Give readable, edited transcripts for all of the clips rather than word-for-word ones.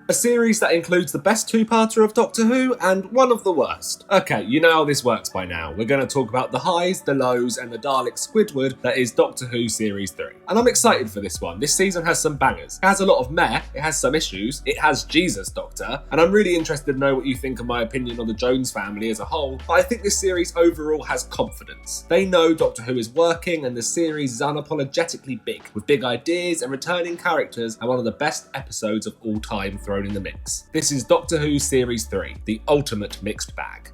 A series that includes the best two-parter of Doctor Who and one of the worst. Okay, you know how this works by now. We're going to talk about the highs, the lows, and the Dalek Squidward that is Doctor Who Series 3. And I'm excited for this one. This season has some bangers. It has a lot of meh, it has some issues, it has Jesus Doctor, and I'm really interested to know what you think of my opinion on the Jones family as a whole, but I think this series overall has confidence. They know Doctor Who is working, and the series is unapologetically big, with big ideas and returning characters, and one of the best episodes of all time thrown in the mix. This is Doctor Who Series 3, the ultimate mixed bag.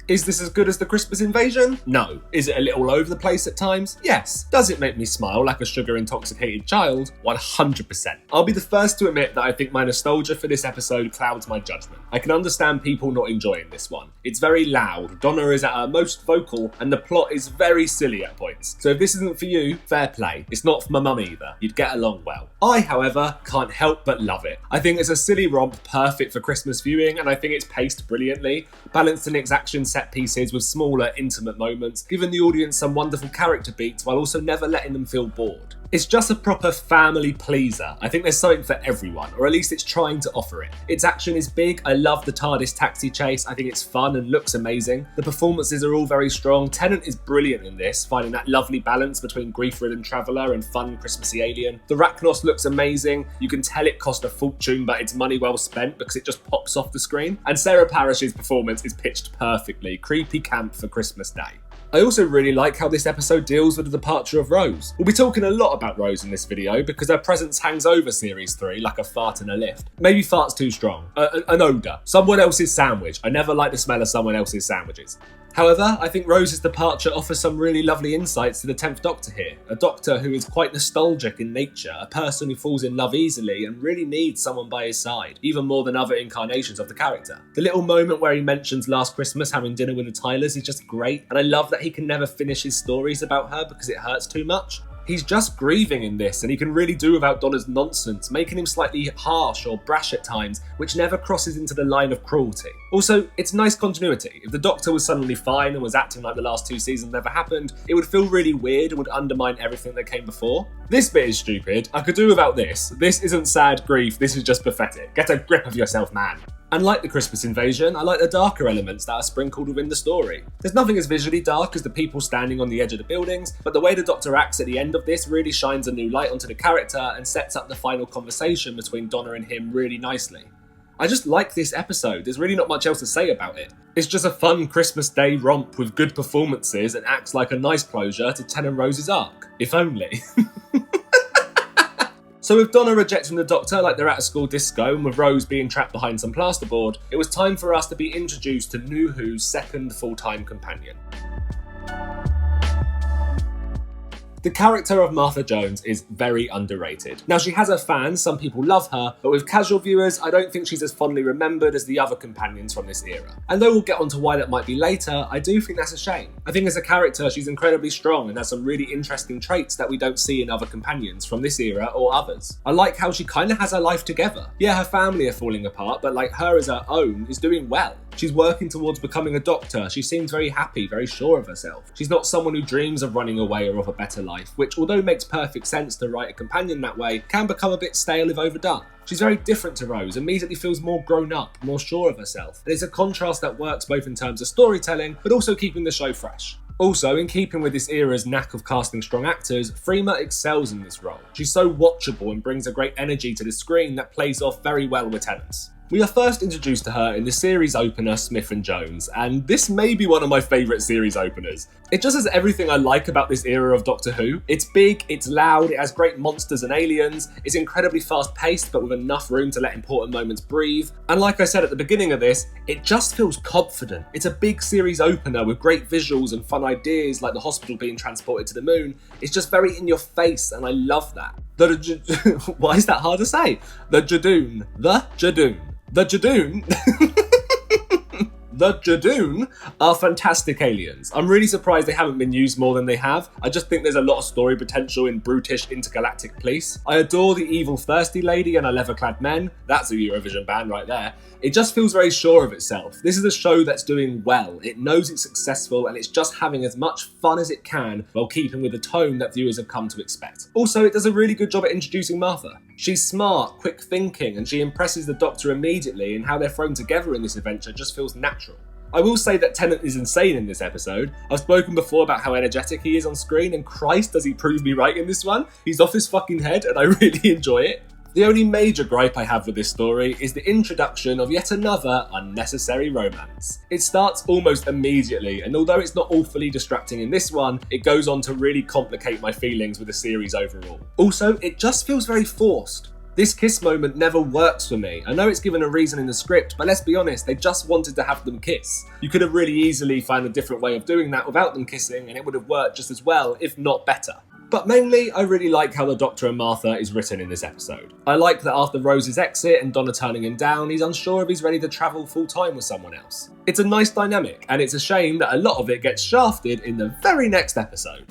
Is this as good as the Christmas Invasion? No. Is it a little over the place at times? Yes. Does it make me smile like a sugar-intoxicated child? 100%. I'll be the first to admit that I think my nostalgia for this episode clouds my judgment. I can understand people not enjoying this one. It's very loud, Donna is at her most vocal, and the plot is very silly at points. So if this isn't for you, fair play. It's not for my mum either. You'd get along well. I, however, can't help but love it. I think it's a silly romp perfect for Christmas viewing, and I think it's paced brilliantly, balancing its action set pieces with smaller, intimate moments, giving the audience some wonderful character beats while also never letting them feel bored. It's just a proper family pleaser. I think there's something for everyone, or at least it's trying to offer it. Its action is big. I love the TARDIS taxi chase. I think it's fun and looks amazing. The performances are all very strong. Tennant is brilliant in this, finding that lovely balance between grief-ridden traveller and fun Christmassy alien. The Rachnos looks amazing. You can tell it cost a fortune, but it's money well spent because it just pops off the screen. And Sarah Parish's performance is pitched perfectly. Creepy camp for Christmas Day. I also really like how this episode deals with the departure of Rose. We'll be talking a lot about Rose in this video because her presence hangs over Series 3 like a fart in a lift. Maybe fart's too strong. An odour. Someone else's sandwich. I never like the smell of someone else's sandwiches. However, I think Rose's departure offers some really lovely insights to the 10th Doctor here. A Doctor who is quite nostalgic in nature, a person who falls in love easily and really needs someone by his side, even more than other incarnations of the character. The little moment where he mentions last Christmas having dinner with the Tylers is just great, and I love that he can never finish his stories about her because it hurts too much. He's just grieving in this, and he can really do without Donna's nonsense, making him slightly harsh or brash at times, which never crosses into the line of cruelty. Also, it's nice continuity. If the Doctor was suddenly fine and was acting like the last two seasons never happened, it would feel really weird and would undermine everything that came before. This bit is stupid. I could do without this. This isn't sad grief, this is just pathetic. Get a grip of yourself, man. And like the Christmas Invasion, I like the darker elements that are sprinkled within the story. There's nothing as visually dark as the people standing on the edge of the buildings, but the way the Doctor acts at the end of this really shines a new light onto the character and sets up the final conversation between Donna and him really nicely. I just like this episode, there's really not much else to say about it. It's just a fun Christmas Day romp with good performances and acts like a nice closure to Ten and Rose's arc. If only. So with Donna rejecting the Doctor like they're at a school disco and with Rose being trapped behind some plasterboard, it was time for us to be introduced to New Who's second full-time companion. The character of Martha Jones is very underrated. Now, she has her fans, some people love her, but with casual viewers, I don't think she's as fondly remembered as the other companions from this era. And though we'll get onto why that might be later, I do think that's a shame. I think as a character, she's incredibly strong and has some really interesting traits that we don't see in other companions from this era or others. I like how she kind of has her life together. Yeah, her family are falling apart, but like her as her own is doing well. She's working towards becoming a doctor. She seems very happy, very sure of herself. She's not someone who dreams of running away or of a better life, which, although makes perfect sense to write a companion that way, can become a bit stale if overdone. She's very different to Rose, immediately feels more grown up, more sure of herself. And it's a contrast that works both in terms of storytelling, but also keeping the show fresh. Also, in keeping with this era's knack of casting strong actors, Freema excels in this role. She's so watchable and brings a great energy to the screen that plays off very well with Tennant's. We are first introduced to her in the series opener Smith and Jones, and this may be one of my favourite series openers. It just has everything I like about this era of Doctor Who. It's big, it's loud, it has great monsters and aliens, it's incredibly fast paced but with enough room to let important moments breathe, and like I said at the beginning of this, it just feels confident. It's a big series opener with great visuals and fun ideas like the hospital being transported to the moon. It's just very in your face and I love that. Why is that hard to say? The Jadoon. The Jadoon. the Jadoon, are fantastic aliens. I'm really surprised they haven't been used more than they have. I just think there's a lot of story potential in brutish intergalactic police. I adore the evil thirsty lady and her leather-clad men. That's a Eurovision band right there. It just feels very sure of itself. This is a show that's doing well. It knows it's successful and it's just having as much fun as it can while keeping with the tone that viewers have come to expect. Also, it does a really good job at introducing Martha. She's smart, quick thinking, and she impresses the Doctor immediately, and how they're thrown together in this adventure just feels natural. I will say that Tennant is insane in this episode. I've spoken before about how energetic he is on screen, and Christ does he prove me right in this one. He's off his fucking head and I really enjoy it. The only major gripe I have with this story is the introduction of yet another unnecessary romance. It starts almost immediately, and although it's not awfully distracting in this one, it goes on to really complicate my feelings with the series overall. Also, it just feels very forced. This kiss moment never works for me. I know it's given a reason in the script, but let's be honest, they just wanted to have them kiss. You could have really easily found a different way of doing that without them kissing, and it would have worked just as well, if not better. But mainly, I really like how the Doctor and Martha is written in this episode. I like that after Rose's exit and Donna turning him down, he's unsure if he's ready to travel full-time with someone else. It's a nice dynamic, and it's a shame that a lot of it gets shafted in the very next episode.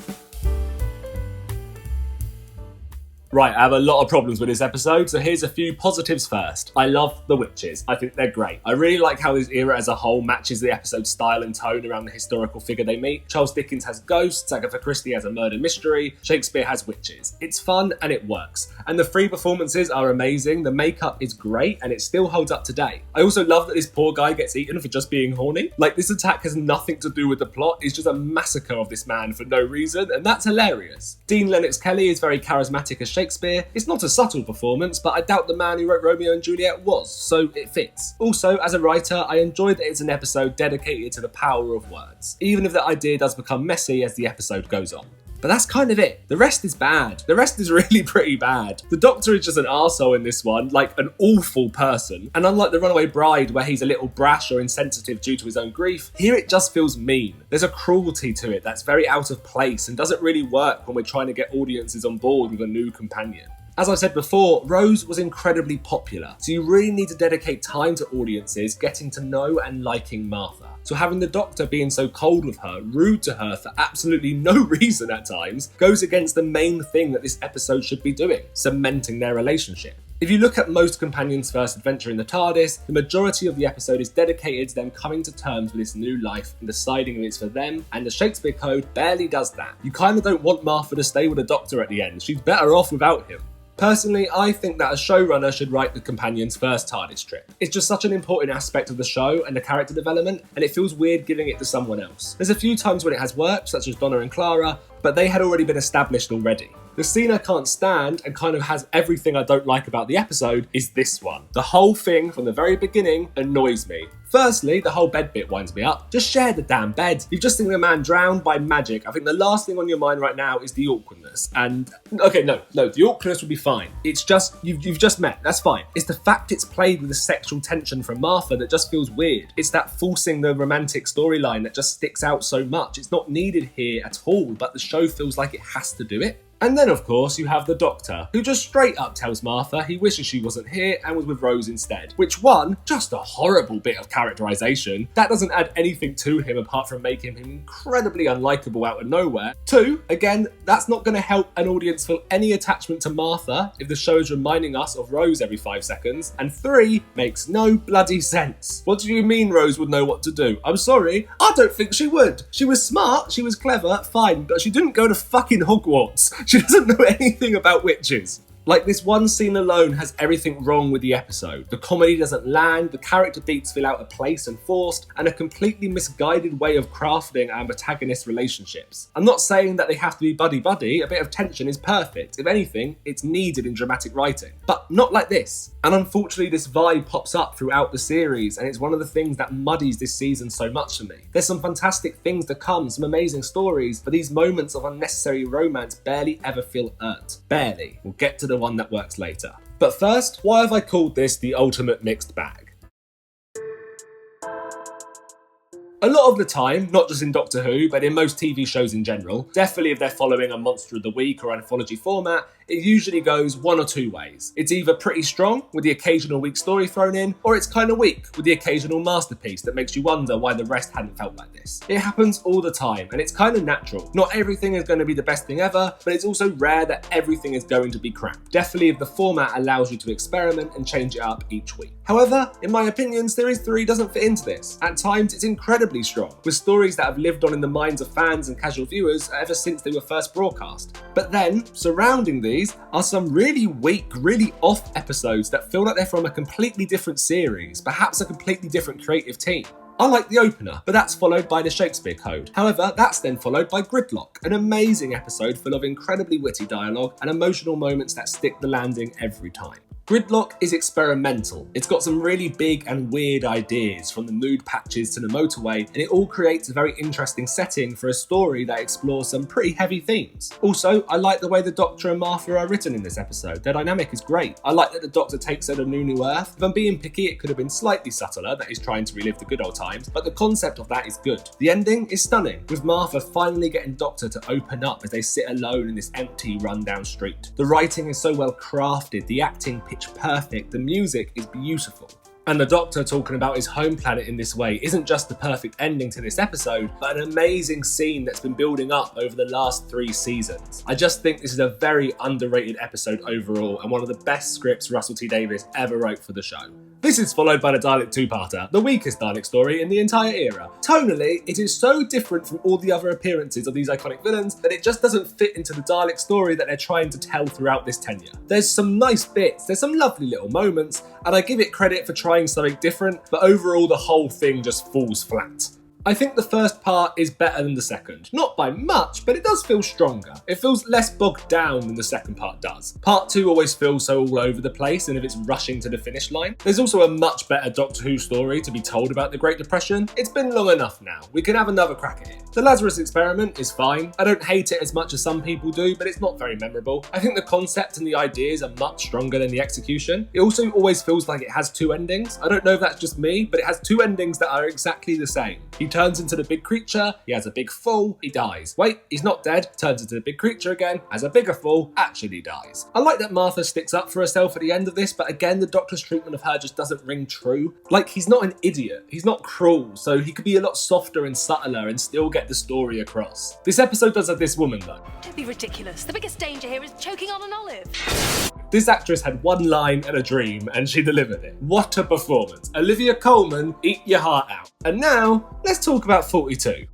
Right, I have a lot of problems with this episode, so here's a few positives first. I love the witches. I think they're great. I really like how this era as a whole matches the episode's style and tone around the historical figure they meet. Charles Dickens has ghosts, Agatha Christie has a murder mystery, Shakespeare has witches. It's fun and it works. And the three performances are amazing, the makeup is great, and it still holds up today. I also love that this poor guy gets eaten for just being horny. Like, this attack has nothing to do with the plot, it's just a massacre of this man for no reason, and that's hilarious. Dean Lennox Kelly is very charismatic as Shakespeare. It's not a subtle performance, but I doubt the man who wrote Romeo and Juliet was, so it fits. Also, as a writer, I enjoy that it's an episode dedicated to the power of words, even if the idea does become messy as the episode goes on. But that's kind of it. The rest is bad. The rest is really pretty bad. The Doctor is just an arsehole in this one, like an awful person. And unlike the Runaway Bride, where he's a little brash or insensitive due to his own grief, here it just feels mean. There's a cruelty to it that's very out of place and doesn't really work when we're trying to get audiences on board with a new companion. As I said before, Rose was incredibly popular, so you really need to dedicate time to audiences getting to know and liking Martha. So having the Doctor being so cold with her, rude to her for absolutely no reason at times, goes against the main thing that this episode should be doing, cementing their relationship. If you look at most companions' first adventure in the TARDIS, the majority of the episode is dedicated to them coming to terms with this new life and deciding if it's for them, and the Shakespeare Code barely does that. You kind of don't want Martha to stay with the Doctor at the end, she's better off without him. Personally, I think that a showrunner should write the companion's first TARDIS trip. It's just such an important aspect of the show and the character development, and it feels weird giving it to someone else. There's a few times when it has worked, such as Donna and Clara, but they had already been established already. The scene I can't stand, and kind of has everything I don't like about the episode, is this one. The whole thing, from the very beginning, annoys me. Firstly, the whole bed bit winds me up. Just share the damn bed. You've just seen a man drown by magic. I think the last thing on your mind right now is the awkwardness. And, okay, no, the awkwardness would be fine. It's just, you've just met, that's fine. It's the fact it's played with the sexual tension from Martha that just feels weird. It's that forcing the romantic storyline that just sticks out so much. It's not needed here at all, but the show feels like it has to do it. And then, of course, you have the Doctor, who just straight up tells Martha he wishes she wasn't here and was with Rose instead. Which, one, just a horrible bit of characterisation. That doesn't add anything to him apart from making him incredibly unlikable out of nowhere. Two, again, that's not going to help an audience feel any attachment to Martha if the show is reminding us of Rose every 5 seconds. And three, makes no bloody sense. What do you mean Rose would know what to do? I'm sorry, I don't think she would. She was smart, she was clever, fine, but she didn't go to fucking Hogwarts. She doesn't know anything about witches. Like, this one scene alone has everything wrong with the episode. The comedy doesn't land, the character beats feel out of place and forced, and a completely misguided way of crafting our protagonist relationships. I'm not saying that they have to be buddy-buddy, a bit of tension is perfect. If anything, it's needed in dramatic writing. But not like this. And unfortunately, this vibe pops up throughout the series, and it's one of the things that muddies this season so much for me. There's some fantastic things to come, some amazing stories, but these moments of unnecessary romance barely ever feel earned. Barely. We'll get to the one that works later. But first, why have I called this the ultimate mixed bag? A lot of the time, not just in Doctor Who, but in most TV shows in general, definitely if they're following a Monster of the Week or anthology format, it usually goes one or two ways. It's either pretty strong, with the occasional weak story thrown in, or it's kind of weak, with the occasional masterpiece that makes you wonder why the rest hadn't felt like this. It happens all the time, and it's kind of natural. Not everything is going to be the best thing ever, but it's also rare that everything is going to be crap. Definitely if the format allows you to experiment and change it up each week. However, in my opinion, Series 3 doesn't fit into this. At times, it's incredibly strong, with stories that have lived on in the minds of fans and casual viewers ever since they were first broadcast. But then, surrounding these are some really weak, really off episodes that feel like they're from a completely different series, perhaps a completely different creative team. I like the opener, but that's followed by the Shakespeare Code. However, that's then followed by Gridlock, an amazing episode full of incredibly witty dialogue and emotional moments that stick the landing every time. Gridlock is experimental. It's got some really big and weird ideas, from the mood patches to the motorway, and it all creates a very interesting setting for a story that explores some pretty heavy themes. Also, I like the way the Doctor and Martha are written in this episode. Their dynamic is great. I like that the Doctor takes her to New Earth. If I'm being picky, it could have been slightly subtler, that he's trying to relive the good old times, but the concept of that is good. The ending is stunning, with Martha finally getting Doctor to open up as they sit alone in this empty, rundown street. The writing is so well crafted, the acting pitch perfect, the music is beautiful. And the Doctor talking about his home planet in this way isn't just the perfect ending to this episode, but an amazing scene that's been building up over the last 3 seasons. I just think this is a very underrated episode overall, and one of the best scripts Russell T Davies ever wrote for the show. This is followed by the Dalek two-parter, the weakest Dalek story in the entire era. Tonally, it is so different from all the other appearances of these iconic villains that it just doesn't fit into the Dalek story that they're trying to tell throughout this tenure. There's some nice bits, there's some lovely little moments, and I give it credit for trying something different, but overall the whole thing just falls flat. I think the first part is better than the second. Not by much, but it does feel stronger. It feels less bogged down than the second part does. Part 2 always feels so all over the place, and if it's rushing to the finish line. There's also a much better Doctor Who story to be told about the Great Depression. It's been long enough now. We can have another crack at it. The Lazarus Experiment is fine. I don't hate it as much as some people do, but it's not very memorable. I think the concept and the ideas are much stronger than the execution. It also always feels like it has 2 endings. I don't know if that's just me, but it has 2 endings that are exactly the same. He turns into the big creature, he has a big fall, he dies. Wait, he's not dead, turns into the big creature again, has a bigger fall, actually dies. I like that Martha sticks up for herself at the end of this, but again, the Doctor's treatment of her just doesn't ring true. Like, he's not an idiot, he's not cruel, so he could be a lot softer and subtler and still get the story across. This episode does have this woman though. Don't be ridiculous. The biggest danger here is choking on an olive. This actress had one line and a dream, and she delivered it. What a performance. Olivia Colman, eat your heart out. And now, let's talk about 42.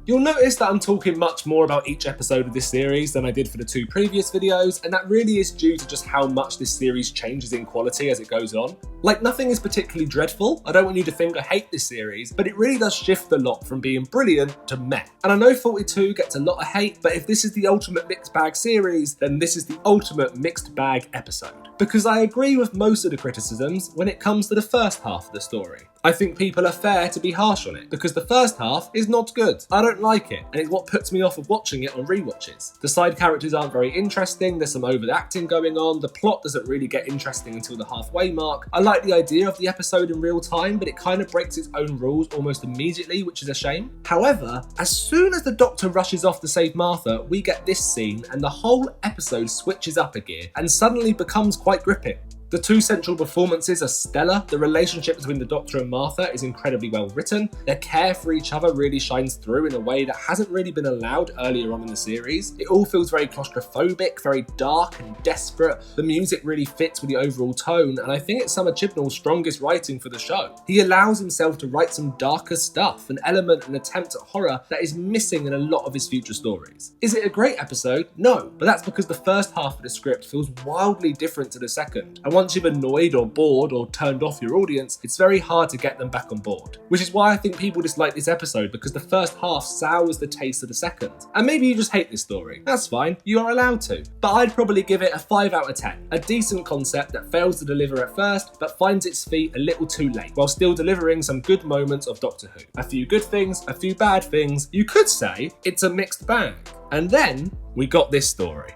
You'll notice that I'm talking much more about each episode of this series than I did for the 2 previous videos, and that really is due to just how much this series changes in quality as it goes on. Like, nothing is particularly dreadful. I don't want you to think I hate this series, but it really does shift a lot from being brilliant to meh. And I know 42 gets a lot of hate, but if this is the ultimate mixed bag series, then this is the ultimate mixed bag episode. Because I agree with most of the criticisms when it comes to the first half of the story. I think people are fair to be harsh on it, because the first half is not good. I don't like it, and it's what puts me off of watching it on rewatches. The side characters aren't very interesting, there's some overacting going on, the plot doesn't really get interesting until the halfway mark. I like the idea of the episode in real time, but it kind of breaks its own rules almost immediately, which is a shame. However, as soon as the Doctor rushes off to save Martha, we get this scene, and the whole episode switches up a gear, and suddenly becomes quite gripping. The 2 central performances are stellar. The relationship between the Doctor and Martha is incredibly well written. Their care for each other really shines through in a way that hasn't really been allowed earlier on in the series. It all feels very claustrophobic, very dark and desperate. The music really fits with the overall tone, and I think it's some of Chibnall's strongest writing for the show. He allows himself to write some darker stuff, an element and attempt at horror that is missing in a lot of his future stories. Is it a great episode? No, but that's because the first half of the script feels wildly different to the second. And once you've annoyed or bored or turned off your audience, it's very hard to get them back on board. Which is why I think people dislike this episode, because the first half sours the taste of the second. And maybe you just hate this story. That's fine, you are allowed to. But I'd probably give it a 5 out of 10. A decent concept that fails to deliver at first, but finds its feet a little too late, while still delivering some good moments of Doctor Who. A few good things, a few bad things. You could say it's a mixed bag. And then we got this story.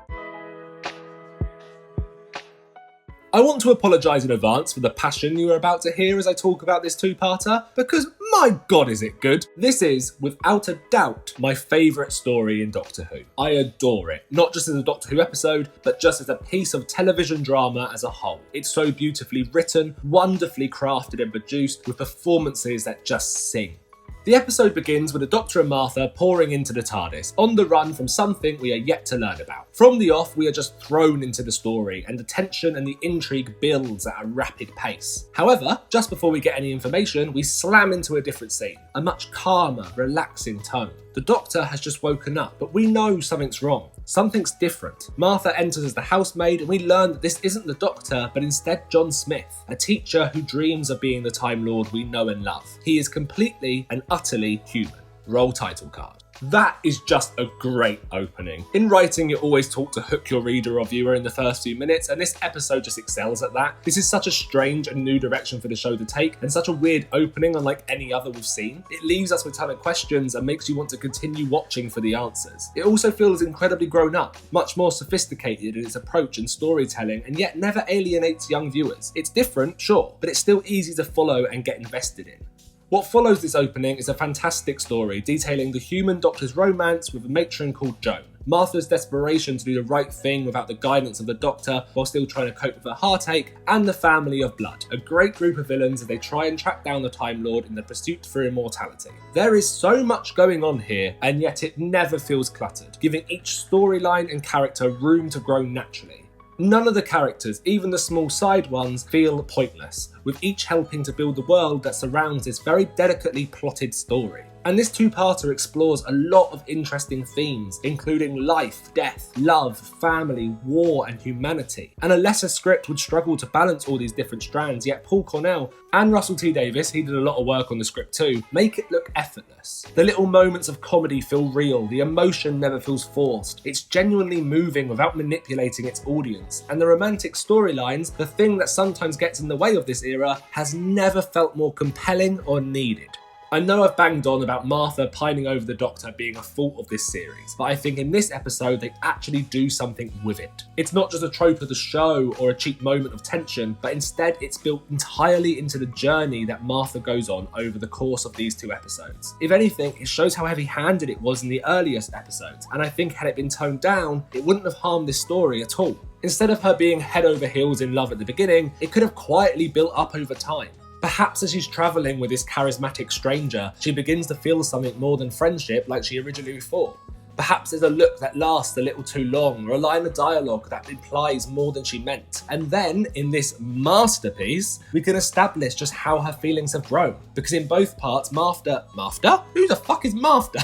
I want to apologise in advance for the passion you are about to hear as I talk about this two-parter, because my god is it good. This is, without a doubt, my favourite story in Doctor Who. I adore it, not just as a Doctor Who episode, but just as a piece of television drama as a whole. It's so beautifully written, wonderfully crafted and produced, with performances that just sing. The episode begins with the Doctor and Martha pouring into the TARDIS, on the run from something we are yet to learn about. From the off, we are just thrown into the story, and the tension and the intrigue builds at a rapid pace. However, just before we get any information, we slam into a different scene, a much calmer, relaxing tone. The Doctor has just woken up, but we know something's wrong. Something's different. Martha enters as the housemaid, and we learn that this isn't the Doctor, but instead John Smith, a teacher who dreams of being the Time Lord we know and love. He is completely and utterly human. Roll title card. That is just a great opening. In writing, you're always taught to hook your reader or viewer in the first few minutes, and this episode just excels at that. This is such a strange and new direction for the show to take, and such a weird opening unlike any other we've seen. It leaves us with a ton of questions and makes you want to continue watching for the answers. It also feels incredibly grown up, much more sophisticated in its approach and storytelling, and yet never alienates young viewers. It's different, sure, but it's still easy to follow and get invested in. What follows this opening is a fantastic story detailing the human Doctor's romance with a matron called Joan, Martha's desperation to do the right thing without the guidance of the Doctor while still trying to cope with her heartache, and the family of Blood, a great group of villains as they try and track down the Time Lord in the pursuit for immortality. There is so much going on here, and yet it never feels cluttered, giving each storyline and character room to grow naturally. None of the characters, even the small side ones, feel pointless, with each helping to build the world that surrounds this very delicately plotted story. And this two-parter explores a lot of interesting themes, including life, death, love, family, war, and humanity. And a lesser script would struggle to balance all these different strands, yet Paul Cornell and Russell T Davies, he did a lot of work on the script too, make it look effortless. The little moments of comedy feel real, the emotion never feels forced, it's genuinely moving without manipulating its audience, and the romantic storylines, the thing that sometimes gets in the way of this era, has never felt more compelling or needed. I know I've banged on about Martha pining over the Doctor being a fault of this series, but I think in this episode they actually do something with it. It's not just a trope of the show or a cheap moment of tension, but instead it's built entirely into the journey that Martha goes on over the course of these two episodes. If anything, it shows how heavy-handed it was in the earliest episodes, and I think had it been toned down, it wouldn't have harmed this story at all. Instead of her being head over heels in love at the beginning, it could have quietly built up over time. Perhaps as she's travelling with this charismatic stranger, she begins to feel something more than friendship like she originally thought. Perhaps there's a look that lasts a little too long, or a line of dialogue that implies more than she meant. And then, in this masterpiece, we can establish just how her feelings have grown. Because in both parts, Martha? Who the fuck is Martha?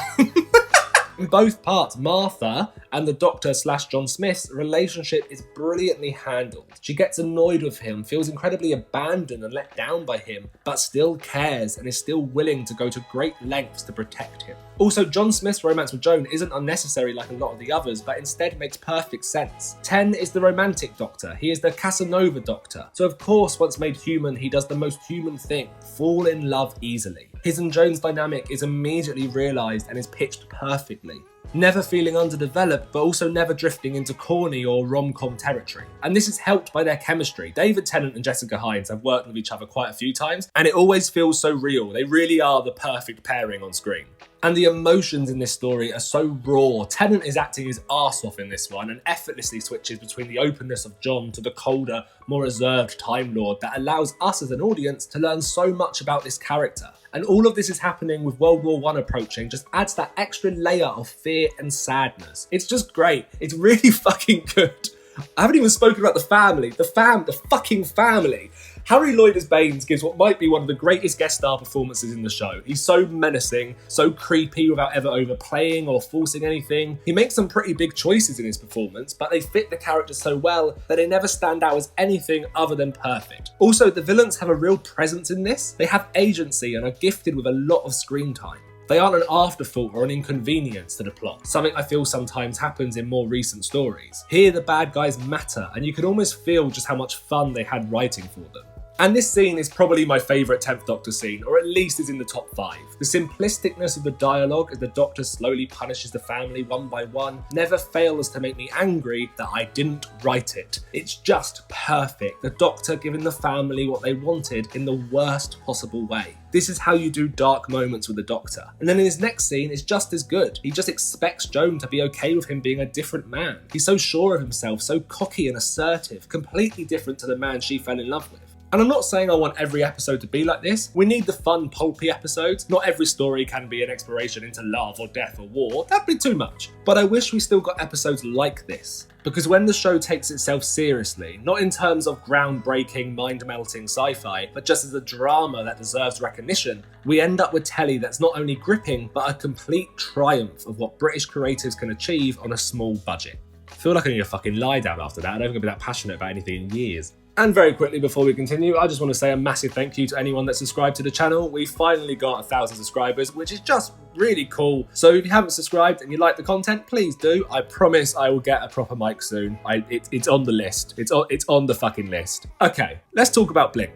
In both parts, Martha and the Doctor/John Smith's relationship is brilliantly handled. She gets annoyed with him, feels incredibly abandoned and let down by him, but still cares and is still willing to go to great lengths to protect him. Also, John Smith's romance with Joan isn't unnecessary like a lot of the others, but instead makes perfect sense. Ten is the romantic Doctor. He is the Casanova Doctor. So of course, once made human, he does the most human thing, fall in love easily. His and Joan's dynamic is immediately realised and is pitched perfectly. Never feeling underdeveloped, but also never drifting into corny or rom-com territory. And this is helped by their chemistry. David Tennant and Jessica Hines have worked with each other quite a few times, and it always feels so real. They really are the perfect pairing on screen. And the emotions in this story are so raw. Tennant is acting his arse off in this one and effortlessly switches between the openness of John to the colder, more reserved Time Lord that allows us as an audience to learn so much about this character. And all of this is happening with World War I approaching, just adds that extra layer of fear and sadness. It's just great. It's really fucking good. I haven't even spoken about the family. The fucking family. Harry Lloyd as Baines gives what might be one of the greatest guest star performances in the show. He's so menacing, so creepy without ever overplaying or forcing anything. He makes some pretty big choices in his performance, but they fit the character so well that they never stand out as anything other than perfect. Also, the villains have a real presence in this. They have agency and are gifted with a lot of screen time. They aren't an afterthought or an inconvenience to the plot, something I feel sometimes happens in more recent stories. Here the bad guys matter, and you can almost feel just how much fun they had writing for them. And this scene is probably my favourite 10th Doctor scene, or at least is in the top 5. The simplisticness of the dialogue as the Doctor slowly punishes the family one by one never fails to make me angry that I didn't write it. It's just perfect. The Doctor giving the family what they wanted in the worst possible way. This is how you do dark moments with the Doctor. And then in his next scene, it's just as good. He just expects Joan to be okay with him being a different man. He's so sure of himself, so cocky and assertive, completely different to the man she fell in love with. And I'm not saying I want every episode to be like this. We need the fun, pulpy episodes. Not every story can be an exploration into love or death or war. That'd be too much. But I wish we still got episodes like this. Because when the show takes itself seriously, not in terms of groundbreaking, mind-melting sci-fi, but just as a drama that deserves recognition, we end up with telly that's not only gripping, but a complete triumph of what British creatives can achieve on a small budget. I feel like I need a fucking lie down after that. I don't think I've been that passionate about anything in years. And very quickly before we continue, I just want to say a massive thank you to anyone that subscribed to the channel. We finally got 1,000 subscribers, which is just really cool. So if you haven't subscribed and you like the content, please do. I promise I will get a proper mic soon. It's on the list. It's on the fucking list. Okay, let's talk about Blink.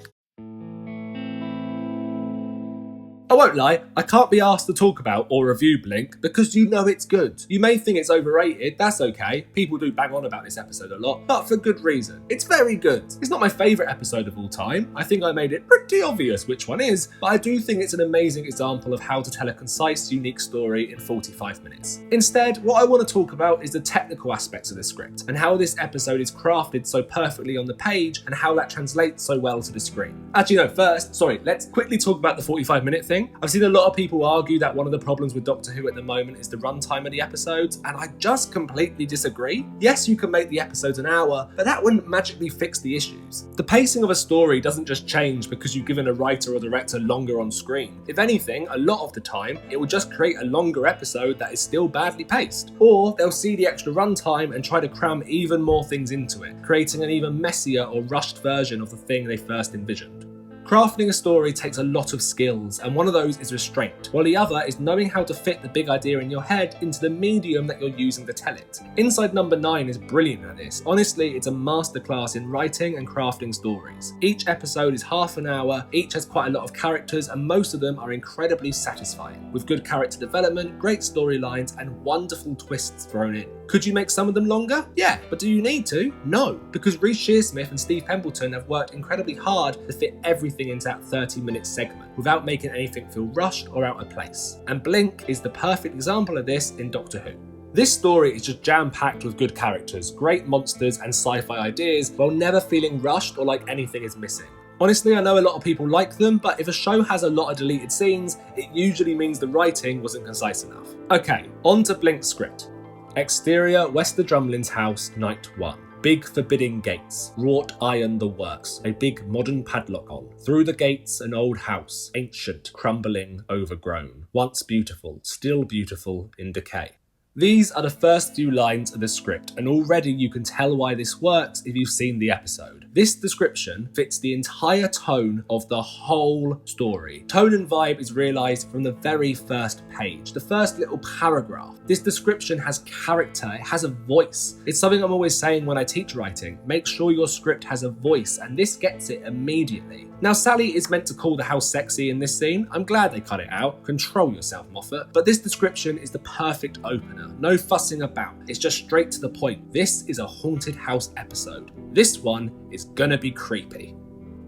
I won't lie, I can't be asked to talk about or review Blink because you know it's good. You may think it's overrated, that's okay. People do bang on about this episode a lot, but for good reason. It's very good. It's not my favourite episode of all time. I think I made it pretty obvious which one is, but I do think it's an amazing example of how to tell a concise, unique story in 45 minutes. Instead, what I want to talk about is the technical aspects of the script and how this episode is crafted so perfectly on the page and how that translates so well to the screen. Actually, no, let's quickly talk about the 45-minute thing. I've seen a lot of people argue that one of the problems with Doctor Who at the moment is the runtime of the episodes, and I just completely disagree. Yes, you can make the episodes an hour, but that wouldn't magically fix the issues. The pacing of a story doesn't just change because you've given a writer or director longer on screen. If anything, a lot of the time, it will just create a longer episode that is still badly paced. Or they'll see the extra runtime and try to cram even more things into it, creating an even messier or rushed version of the thing they first envisioned. Crafting a story takes a lot of skills, and one of those is restraint, while the other is knowing how to fit the big idea in your head into the medium that you're using to tell it. Inside Number 9 is brilliant at this. Honestly, it's a masterclass in writing and crafting stories. Each episode is half an hour, each has quite a lot of characters, and most of them are incredibly satisfying, with good character development, great storylines, and wonderful twists thrown in. Could you make some of them longer? Yeah, but do you need to? No, because Reece Shearsmith and Steve Pemberton have worked incredibly hard to fit everything into that 30-minute segment without making anything feel rushed or out of place. And Blink is the perfect example of this in Doctor Who. This story is just jam-packed with good characters, great monsters and sci-fi ideas, while never feeling rushed or like anything is missing. Honestly, I know a lot of people like them, but if a show has a lot of deleted scenes, it usually means the writing wasn't concise enough. Okay, on to Blink's script. Exterior, Wester Drumlin's house, night 1. Big forbidding gates, wrought iron the works, a big modern padlock on. Through the gates an old house, ancient, crumbling, overgrown. Once beautiful, still beautiful in decay. These are the first few lines of the script, and already you can tell why this works if you've seen the episode. This description fits the entire tone of the whole story. Tone and vibe is realised from the very first page, the first little paragraph. This description has character, it has a voice. It's something I'm always saying when I teach writing. Make sure your script has a voice, and this gets it immediately. Now, Sally is meant to call the house sexy in this scene. I'm glad they cut it out. Control yourself, Moffat. But this description is the perfect opener. No fussing about. It's just straight to the point. This is a haunted house episode. This one is gonna be creepy.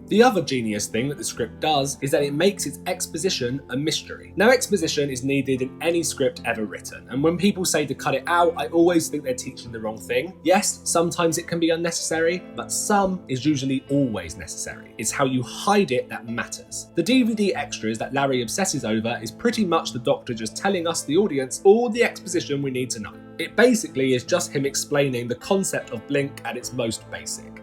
The other genius thing that the script does is that it makes its exposition a mystery. Now, exposition is needed in any script ever written, and when people say to cut it out, I always think they're teaching the wrong thing. Yes, sometimes it can be unnecessary, but some is usually always necessary. It's how you hide it that matters. The DVD extras that Larry obsesses over is pretty much the Doctor just telling us, the audience, all the exposition we need to know. It basically is just him explaining the concept of Blink at its most basic.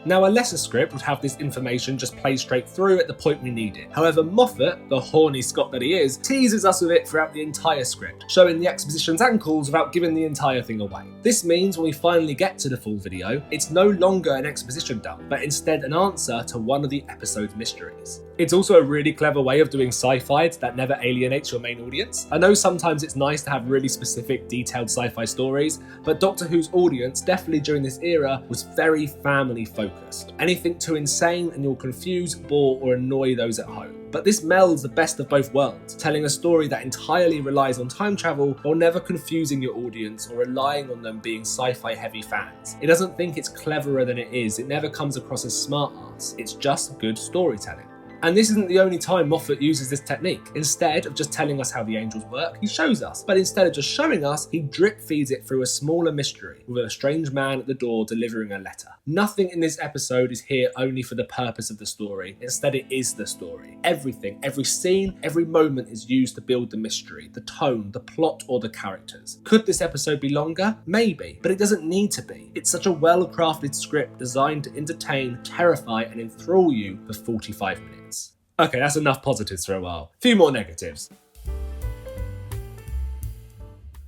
Now, a lesser script would have this information just play straight through at the point we need it. However, Moffat, the horny Scot that he is, teases us with it throughout the entire script, showing the exposition's ankles without giving the entire thing away. This means when we finally get to the full video, it's no longer an exposition dump, but instead an answer to one of the episode's mysteries. It's also a really clever way of doing sci-fi that never alienates your main audience. I know sometimes it's nice to have really specific, detailed sci-fi stories, but Doctor Who's audience, definitely during this era, was very family-focused. Anything too insane and you'll confuse, bore, or annoy those at home. But this melds the best of both worlds, telling a story that entirely relies on time travel while never confusing your audience or relying on them being sci-fi heavy fans. It doesn't think it's cleverer than it is, it never comes across as smart ass, it's just good storytelling. And this isn't the only time Moffat uses this technique. Instead of just telling us how the angels work, he shows us. But instead of just showing us, he drip feeds it through a smaller mystery, with a strange man at the door delivering a letter. Nothing in this episode is here only for the purpose of the story. Instead, it is the story. Everything, every scene, every moment is used to build the mystery, the tone, the plot, or the characters. Could this episode be longer? Maybe, but it doesn't need to be. It's such a well-crafted script designed to entertain, terrify, and enthrall you for 45 minutes. Okay, that's enough positives for a while. Few more negatives.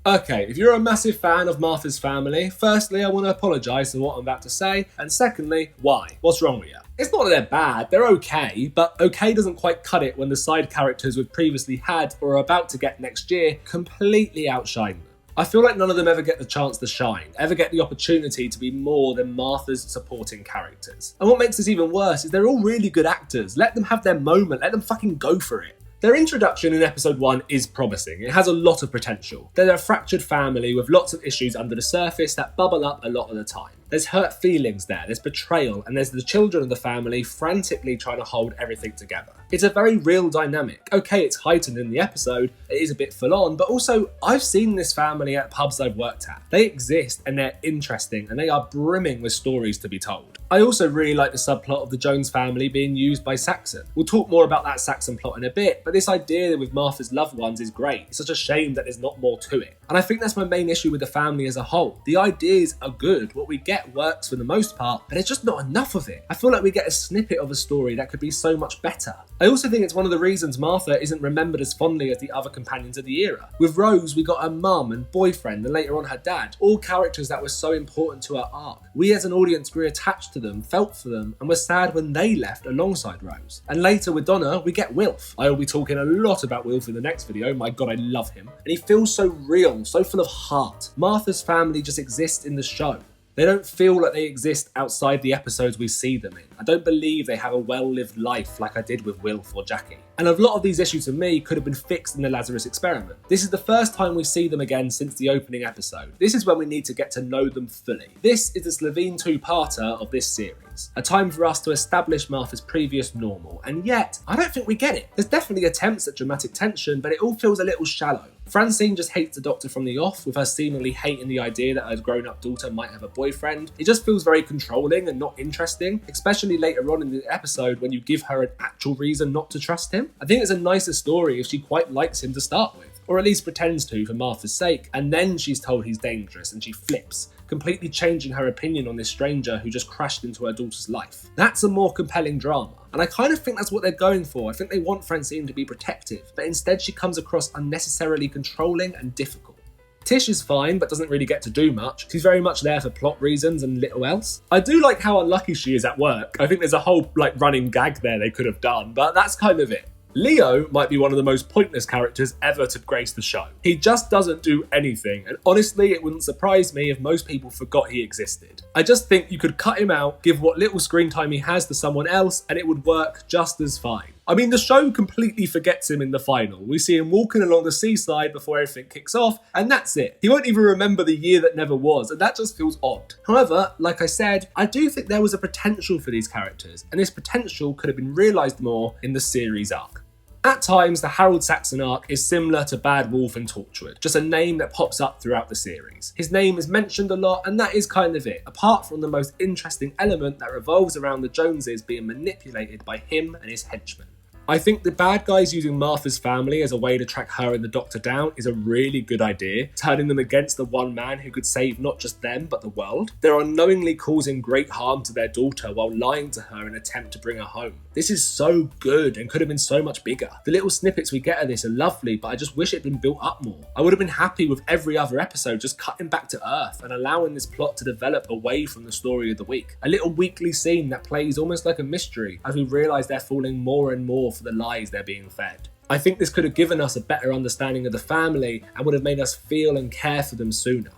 Okay, if you're a massive fan of Martha's family, firstly, I want to apologise for what I'm about to say, and secondly, why? What's wrong with you? It's not that they're bad, they're okay, but okay doesn't quite cut it when the side characters we've previously had or are about to get next year completely outshine them. I feel like none of them ever get the chance to shine, ever get the opportunity to be more than Martha's supporting characters. And what makes this even worse is they're all really good actors. Let them have their moment, let them fucking go for it. Their introduction in episode 1 is promising. It has a lot of potential. They're a fractured family with lots of issues under the surface that bubble up a lot of the time. There's hurt feelings there, there's betrayal, and there's the children of the family frantically trying to hold everything together. It's a very real dynamic. Okay, it's heightened in the episode, it is a bit full on, but also I've seen this family at pubs I've worked at. They exist and they're interesting and they are brimming with stories to be told. I also really like the subplot of the Jones family being used by Saxon. We'll talk more about that Saxon plot in a bit, but this idea with Martha's loved ones is great. It's such a shame that there's not more to it. And I think that's my main issue with the family as a whole. The ideas are good, what we get works for the most part, but there's just not enough of it. I feel like we get a snippet of a story that could be so much better. I also think it's one of the reasons Martha isn't remembered as fondly as the other companions of the era. With Rose, we got her mum and boyfriend, and later on her dad, all characters that were so important to her arc. We as an audience grew attached to them, felt for them, and were sad when they left alongside Rose. And later with Donna, we get Wilf. I will be talking a lot about Wilf in the next video, my god I love him. And he feels so real, so full of heart. Martha's family just exists in the show. They don't feel like they exist outside the episodes we see them in. I don't believe they have a well-lived life like I did with Wilf or Jackie. And a lot of these issues for me could have been fixed in the Lazarus Experiment. This is the first time we see them again since the opening episode. This is when we need to get to know them fully. This is the Slevene two-parter of this series. A time for us to establish Martha's previous normal, and yet, I don't think we get it. There's definitely attempts at dramatic tension, but it all feels a little shallow. Francine just hates the Doctor from the off, with her seemingly hating the idea that her grown-up daughter might have a boyfriend. It just feels very controlling and not interesting, especially later on in the episode when you give her an actual reason not to trust him. I think it's a nicer story if she quite likes him to start with, or at least pretends to for Martha's sake, and then she's told he's dangerous and she flips, completely changing her opinion on this stranger who just crashed into her daughter's life. That's a more compelling drama, and I kind of think that's what they're going for. I think they want Francine to be protective, but instead she comes across unnecessarily controlling and difficult. Tish is fine, but doesn't really get to do much. She's very much there for plot reasons and little else. I do like how unlucky she is at work. I think there's a whole running gag there they could have done, but that's kind of it. Leo might be one of the most pointless characters ever to grace the show. He just doesn't do anything, and honestly, it wouldn't surprise me if most people forgot he existed. I just think you could cut him out, give what little screen time he has to someone else, and it would work just as fine. I mean, the show completely forgets him in the final. We see him walking along the seaside before everything kicks off, and that's it. He won't even remember the year that never was, and that just feels odd. However, like I said, I do think there was a potential for these characters, and this potential could have been realised more in the series arc. At times, the Harold Saxon arc is similar to Bad Wolf and Torchwood, just a name that pops up throughout the series. His name is mentioned a lot, and that is kind of it, apart from the most interesting element that revolves around the Joneses being manipulated by him and his henchmen. I think the bad guys using Martha's family as a way to track her and the Doctor down is a really good idea, turning them against the one man who could save not just them but the world. They're unknowingly causing great harm to their daughter while lying to her in an attempt to bring her home. This is so good and could have been so much bigger. The little snippets we get of this are lovely, but I just wish it had been built up more. I would have been happy with every other episode just cutting back to Earth and allowing this plot to develop away from the story of the week. A little weekly scene that plays almost like a mystery as we realise they're falling more and more for the lies they're being fed. I think this could have given us a better understanding of the family and would have made us feel and care for them sooner.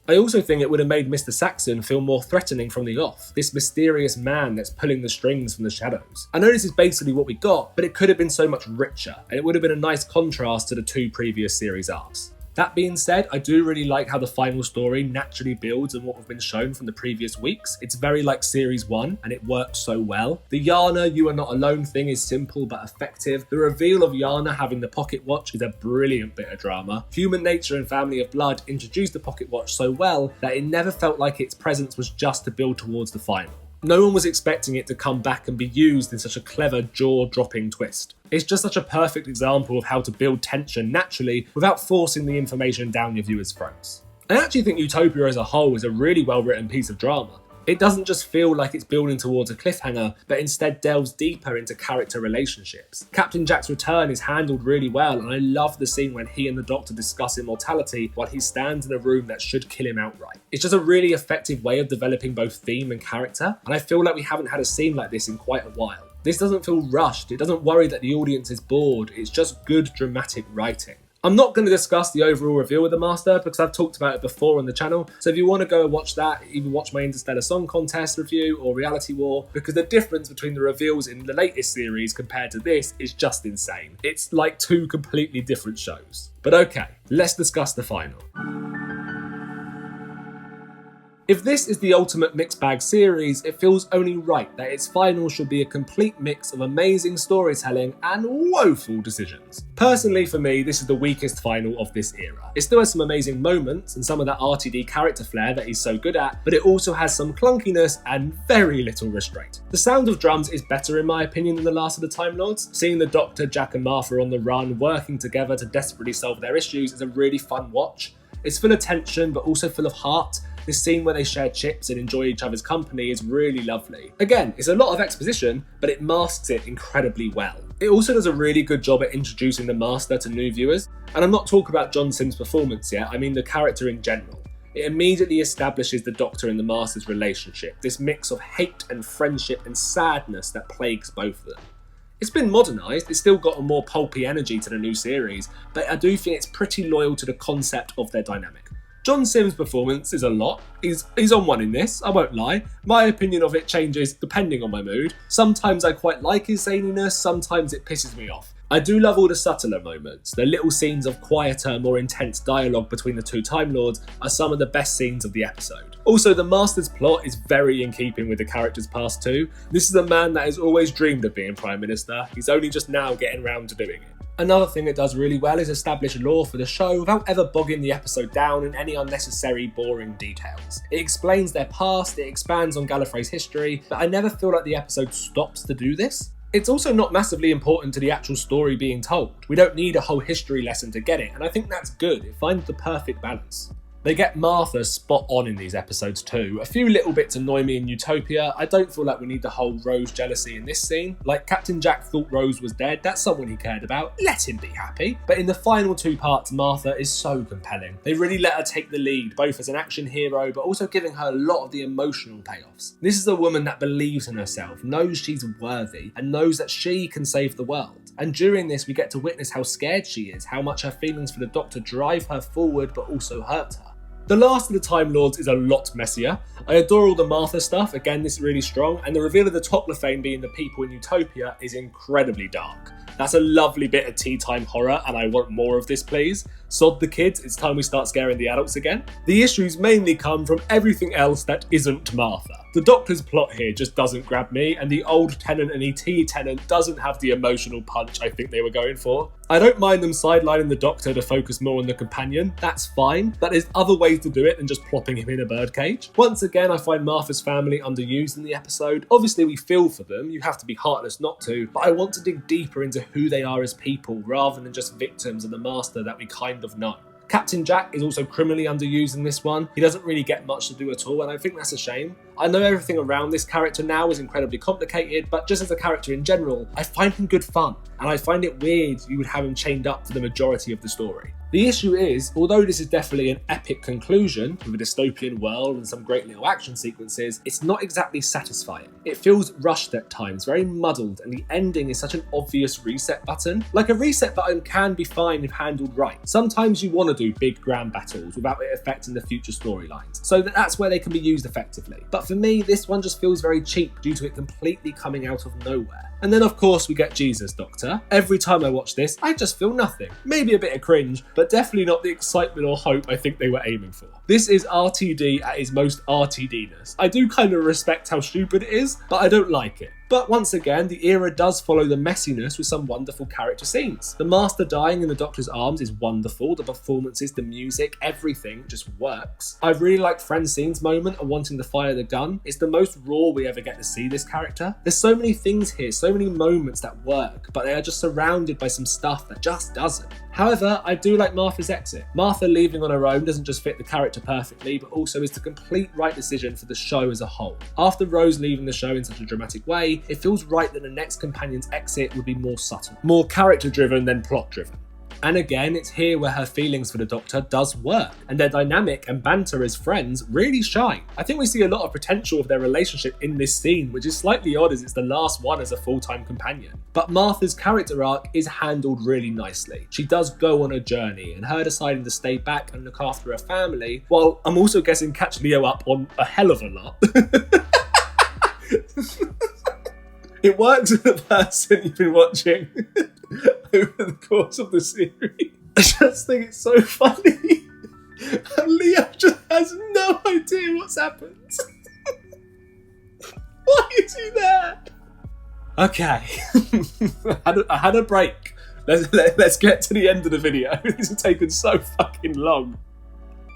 I also think it would have made Mr. Saxon feel more threatening from the off, this mysterious man that's pulling the strings from the shadows. I know this is basically what we got, but it could have been so much richer, and it would have been a nice contrast to the 2 previous series arcs. That being said, I do really like how the final story naturally builds on what we've been shown from the previous weeks. It's very like Series 1, and it works so well. The Yana, you are not alone thing is simple but effective. The reveal of Yana having the pocket watch is a brilliant bit of drama. Human Nature and Family of Blood introduced the pocket watch so well that it never felt like its presence was just to build towards the final. No one was expecting it to come back and be used in such a clever, jaw-dropping twist. It's just such a perfect example of how to build tension naturally without forcing the information down your viewers' throats. I actually think Utopia as a whole is a really well-written piece of drama. It doesn't just feel like it's building towards a cliffhanger, but instead delves deeper into character relationships. Captain Jack's return is handled really well, and I love the scene when he and the Doctor discuss immortality while he stands in a room that should kill him outright. It's just a really effective way of developing both theme and character, and I feel like we haven't had a scene like this in quite a while. This doesn't feel rushed, it doesn't worry that the audience is bored, it's just good dramatic writing. I'm not going to discuss the overall reveal of the Master because I've talked about it before on the channel, so if you want to go and watch that, either watch my Interstellar Song Contest review or Reality War, because the difference between the reveals in the latest series compared to this is just insane. It's like 2 completely different shows. But okay, let's discuss the final. If this is the ultimate mixed bag series, it feels only right that its final should be a complete mix of amazing storytelling and woeful decisions. Personally, for me, this is the weakest final of this era. It still has some amazing moments and some of that RTD character flair that he's so good at, but it also has some clunkiness and very little restraint. The Sound of Drums is better in my opinion than The Last of the Time Lords. Seeing the Doctor, Jack and Martha on the run, working together to desperately solve their issues is a really fun watch. It's full of tension, but also full of heart. This scene where they share chips and enjoy each other's company is really lovely. Again, it's a lot of exposition, but it masks it incredibly well. It also does a really good job at introducing the Master to new viewers, and I'm not talking about John Simm's performance yet, I mean the character in general. It immediately establishes the Doctor and the Master's relationship, this mix of hate and friendship and sadness that plagues both of them. It's been modernised, it's still got a more pulpy energy to the new series, but I do think it's pretty loyal to the concept of their dynamic. John Simm's performance is a lot. He's on one in this, I won't lie. My opinion of it changes depending on my mood. Sometimes I quite like his zaniness, sometimes it pisses me off. I do love all the subtler moments. The little scenes of quieter, more intense dialogue between the 2 Time Lords are some of the best scenes of the episode. Also, the Master's plot is very in keeping with the character's past too. This is a man that has always dreamed of being Prime Minister. He's only just now getting round to doing it. Another thing it does really well is establish lore for the show without ever bogging the episode down in any unnecessary, boring details. It explains their past, it expands on Gallifrey's history, but I never feel like the episode stops to do this. It's also not massively important to the actual story being told. We don't need a whole history lesson to get it, and I think that's good. It finds the perfect balance. They get Martha spot on in these episodes too. A few little bits annoy me in Utopia. I don't feel like we need the whole Rose jealousy in this scene. Like, Captain Jack thought Rose was dead, that's someone he cared about, let him be happy. But in the final 2 parts, Martha is so compelling. They really let her take the lead, both as an action hero, but also giving her a lot of the emotional payoffs. This is a woman that believes in herself, knows she's worthy, and knows that she can save the world. And during this, we get to witness how scared she is, how much her feelings for the Doctor drive her forward, but also hurt her. The Last of the Time Lords is a lot messier. I adore all the Martha stuff, again this is really strong, and the reveal of the Toclafane being the people in Utopia is incredibly dark. That's a lovely bit of tea time horror, and I want more of this please. Sod the kids, it's time we start scaring the adults again. The issues mainly come from everything else that isn't Martha. The Doctor's plot here just doesn't grab me, and the old Tennant and ET Tennant doesn't have the emotional punch I think they were going for. I don't mind them sidelining the Doctor to focus more on the companion, that's fine, but there's other ways to do it than just plopping him in a birdcage. Once again, I find Martha's family underused in the episode. Obviously we feel for them, you have to be heartless not to, but I want to dig deeper into who they are as people rather than just victims of the Master that we kind of know. Captain Jack is also criminally underused in this one. He doesn't really get much to do at all, and I think that's a shame. I know everything around this character now is incredibly complicated, but just as a character in general, I find him good fun, and I find it weird you would have him chained up for the majority of the story. The issue is, although this is definitely an epic conclusion, with a dystopian world and some great little action sequences, it's not exactly satisfying. It feels rushed at times, very muddled, and the ending is such an obvious reset button. Like, a reset button can be fine if handled right. Sometimes you want to do big grand battles without it affecting the future storylines, so that's where they can be used effectively. But for me, this one just feels very cheap due to it completely coming out of nowhere. And then of course we get Jesus Doctor. Every time I watch this, I just feel nothing. Maybe a bit of cringe, but definitely not the excitement or hope I think they were aiming for. This is RTD at his most RTD-ness. I do kind of respect how stupid it is, but I don't like it. But once again, the era does follow the messiness with some wonderful character scenes. The Master dying in the Doctor's arms is wonderful, the performances, the music, everything just works. I really like Francine's moment of wanting to fire the gun. It's the most raw we ever get to see this character. There's so many things here, so many moments that work, but they are just surrounded by some stuff that just doesn't. However, I do like Martha's exit. Martha leaving on her own doesn't just fit the character perfectly, but also is the complete right decision for the show as a whole. After Rose leaving the show in such a dramatic way, it feels right that the next companion's exit would be more subtle, more character-driven than plot-driven. And again, it's here where her feelings for the Doctor does work, and their dynamic and banter as friends really shine. I think we see a lot of potential of their relationship in this scene, which is slightly odd as it's the last one as a full-time companion. But Martha's character arc is handled really nicely. She does go on a journey, and her deciding to stay back and look after her family, while I'm also guessing catch Leo up on a hell of a lot. It works with the person you've been watching over the course of the series. I just think it's so funny. And Leo just has no idea what's happened. Why is he there? Okay. I had a break. Let's get to the end of the video. This has taken so fucking long.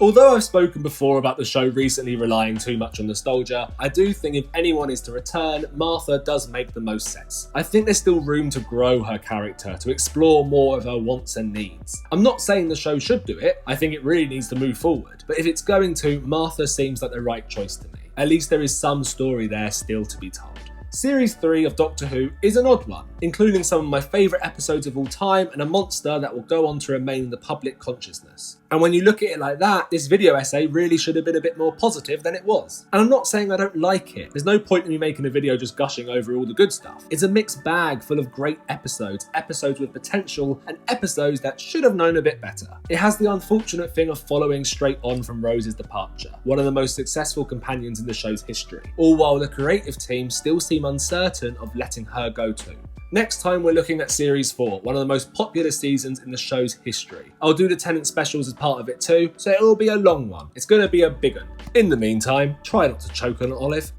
Although I've spoken before about the show recently relying too much on nostalgia, I do think if anyone is to return, Martha does make the most sense. I think there's still room to grow her character, to explore more of her wants and needs. I'm not saying the show should do it, I think it really needs to move forward, but if it's going to, Martha seems like the right choice to me. At least there is some story there still to be told. Series 3 of Doctor Who is an odd one, including some of my favourite episodes of all time and a monster that will go on to remain in the public consciousness. And when you look at it like that, this video essay really should have been a bit more positive than it was. And I'm not saying I don't like it. There's no point in me making a video just gushing over all the good stuff. It's a mixed bag full of great episodes, episodes with potential, and episodes that should have known a bit better. It has the unfortunate thing of following straight on from Rose's departure, one of the most successful companions in the show's history, all while the creative team still seem uncertain of letting her go too. Next time we're looking at Series 4, one of the most popular seasons in the show's history. I'll do the Tennant specials as part of it too, so it'll be a long one. It's going to be a big one. In the meantime, try not to choke on an olive.